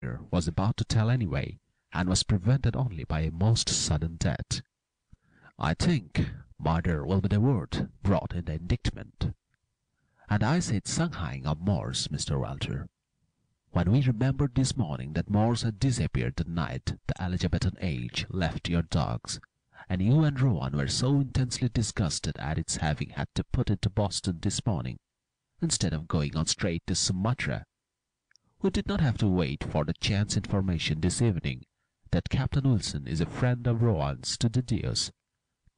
checker was about to tell anyway, and was prevented only by a most sudden death. I think murder will be the word brought in the indictment. And I said something of Morse, Mr. Walter. When we remembered this morning that Morse had disappeared the night the Elizabethan age left your dogs, and you and Rowan were so intensely disgusted at its having had to put into Boston this morning, instead of going on straight to Sumatra, we did not have to wait for the chance information this evening that Captain Wilson is a friend of Rowan's to deduce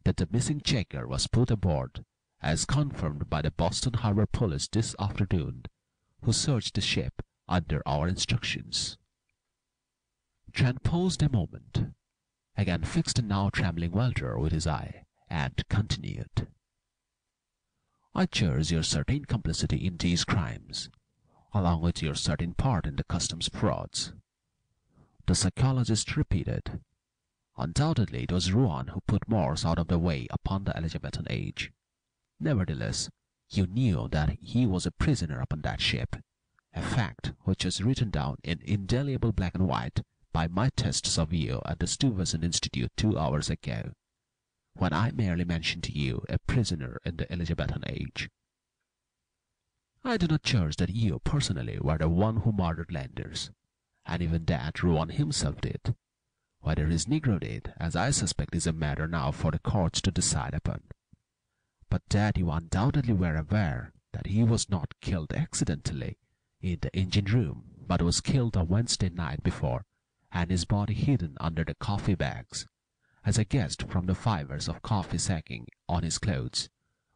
that the missing checker was put aboard, as confirmed by the Boston Harbor Police this afternoon, who searched the ship under our instructions. Trent paused a moment, again fixed the now trembling Walter with his eye, and continued. I cherish your certain complicity in these crimes, along with your certain part in the customs frauds. The psychologist repeated. Undoubtedly it was Rowan who put Morse out of the way upon the Elizabethan age. Nevertheless, you knew that he was a prisoner upon that ship, a fact which was written down in indelible black and white by my tests of you at the Stuyvesant Institute 2 hours ago, when I merely mentioned to you a prisoner in the Elizabethan age. I do not charge that you personally were the one who murdered Landers, and even that Rowan himself did. Whether his negro did, as I suspect, is a matter now for the courts to decide upon. But that you undoubtedly were aware that he was not killed accidentally in the engine room, but was killed on Wednesday night before, and his body hidden under the coffee bags, as I guessed from the fibers of coffee sacking on his clothes,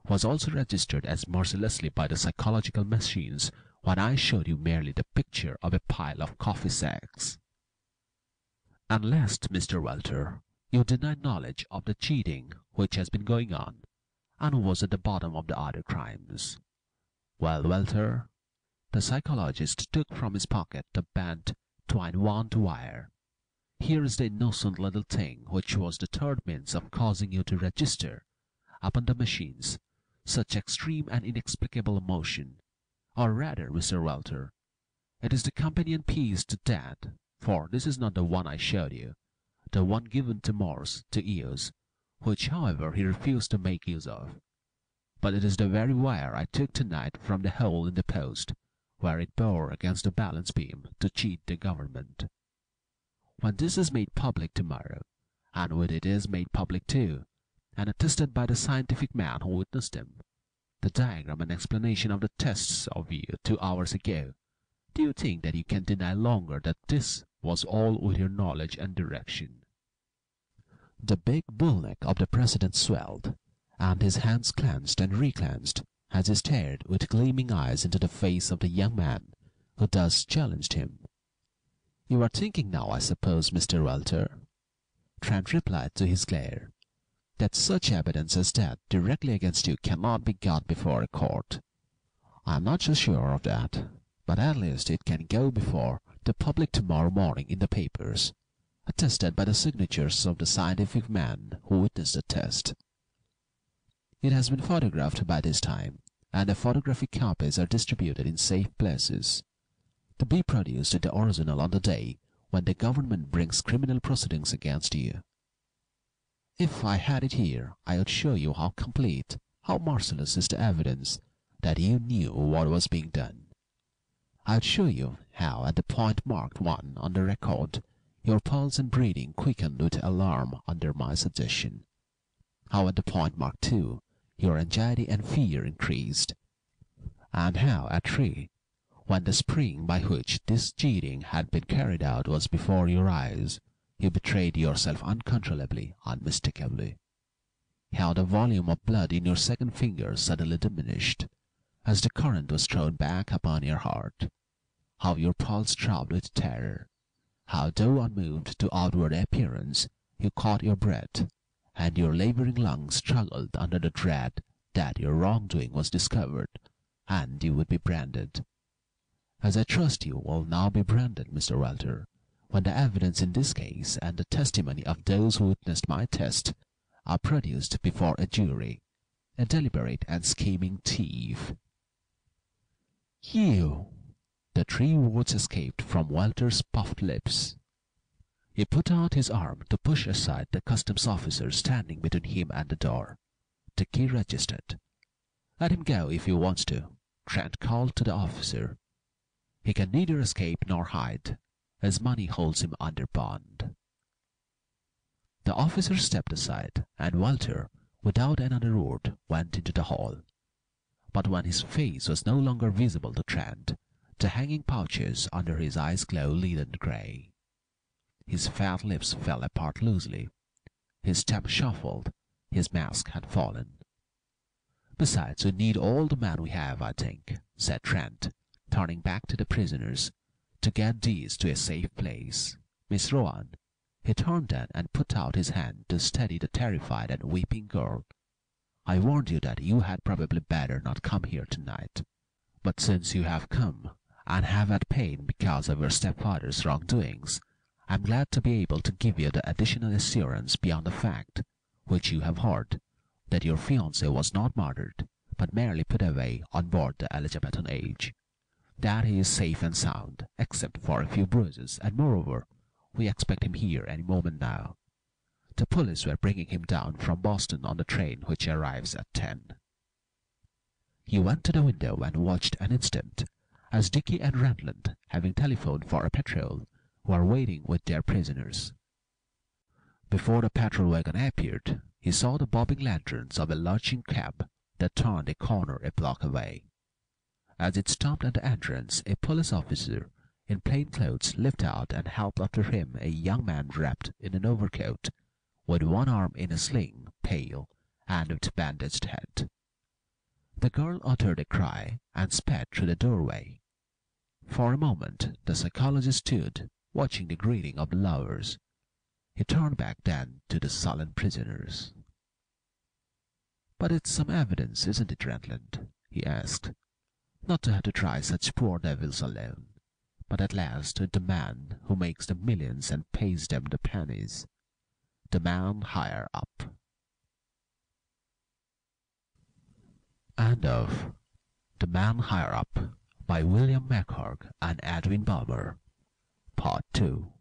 was also registered as mercilessly by the psychological machines when I showed you merely the picture of a pile of coffee sacks. Unless, Mr. Walter, you deny knowledge of the cheating which has been going on, and who was at the bottom of the other crimes. Well, Walter, the psychologist took from his pocket the bent twine-wound wire. Here is the innocent little thing which was the third means of causing you to register upon the machines such extreme and inexplicable emotion. Or rather, Mr. Walter, it is the companion piece to that, for this is not the one I showed you, the one given to Morse to use, which, however, he refused to make use of. But it is the very wire I took tonight from the hole in the post, where it bore against the balance beam to cheat the government. When this is made public tomorrow, and when it is made public too, and attested by the scientific man who witnessed him, the diagram and explanation of the tests of you 2 hours ago, do you think that you can deny longer that this was all with your knowledge and direction? The big bull-neck of the President swelled, and his hands clenched and reclenched as he stared with gleaming eyes into the face of the young man who thus challenged him. You are thinking now, I suppose, Mr. Walter, Trent replied to his glare, that such evidence as that directly against you cannot be got before a court. I am not so sure of that, but at least it can go before the public tomorrow morning in the papers, attested by the signatures of the scientific man who witnessed the test. It has been photographed by this time, and the photographic copies are distributed in safe places, to be produced in the original on the day when the government brings criminal proceedings against you. If I had it here, I would show you how complete, how merciless is the evidence that you knew what was being done. I would show you how, at the point marked 1 on the record, your pulse and breathing quickened with alarm under my suggestion. How, at the point marked 2, your anxiety and fear increased. And how, at 3, when the spring by which this cheating had been carried out was before your eyes, you betrayed yourself uncontrollably, unmistakably. How the volume of blood in your second finger suddenly diminished, as the current was thrown back upon your heart. How your pulse throbbed with terror. How, though unmoved to outward appearance, you caught your breath, and your labouring lungs struggled under the dread that your wrongdoing was discovered, and you would be branded. As I trust you will now be branded, Mr. Walter, when the evidence in this case and the testimony of those who witnessed my test are produced before a jury, a deliberate and scheming thief. You, The three words escaped from Walter's puffed lips. He put out his arm to push aside the customs officer standing between him and the door. The key registered. "Let him go if he wants to," Trent called to the officer. "He can neither escape nor hide. His money holds him under bond." The officer stepped aside, and Walter, without another word, went into the hall. But when his face was no longer visible to Trent, the hanging pouches under his eyes glowed leaden grey. His fat lips fell apart loosely. His step shuffled. His mask had fallen. "Besides, we need all the men we have, I think," said Trent, turning back to the prisoners, "to get these to a safe place. Miss Rowan." He turned then and put out his hand to steady the terrified and weeping girl. "I warned you that you had probably better not come here tonight. But since you have come, and have had pain because of your stepfather's wrongdoings, I am glad to be able to give you the additional assurance beyond the fact, which you have heard, that your fiancé was not murdered, but merely put away on board the Elizabethan Age. That he is safe and sound, except for a few bruises, and moreover, we expect him here any moment now. The police were bringing him down from Boston on the train which arrives at 10. He went to the window and watched an instant, as Dicky and Randland, having telephoned for a patrol, were waiting with their prisoners. Before the patrol wagon appeared, he saw the bobbing lanterns of a lurching cab that turned a corner a block away. As it stopped at the entrance, a police officer in plain clothes lifted out and helped after him a young man wrapped in an overcoat, with one arm in a sling, pale, and with bandaged head. The girl uttered a cry and sped through the doorway. For a moment the psychologist stood, watching the greeting of the lovers. He turned back then to the sullen prisoners. "But it's some evidence, isn't it, Randland?" he asked. "Not to have to try such poor devils alone, but at last with the man who makes the millions and pays them the pennies. The man higher up." End of The Man Higher Up by William McHugh and Edwin Balmer, Part 2.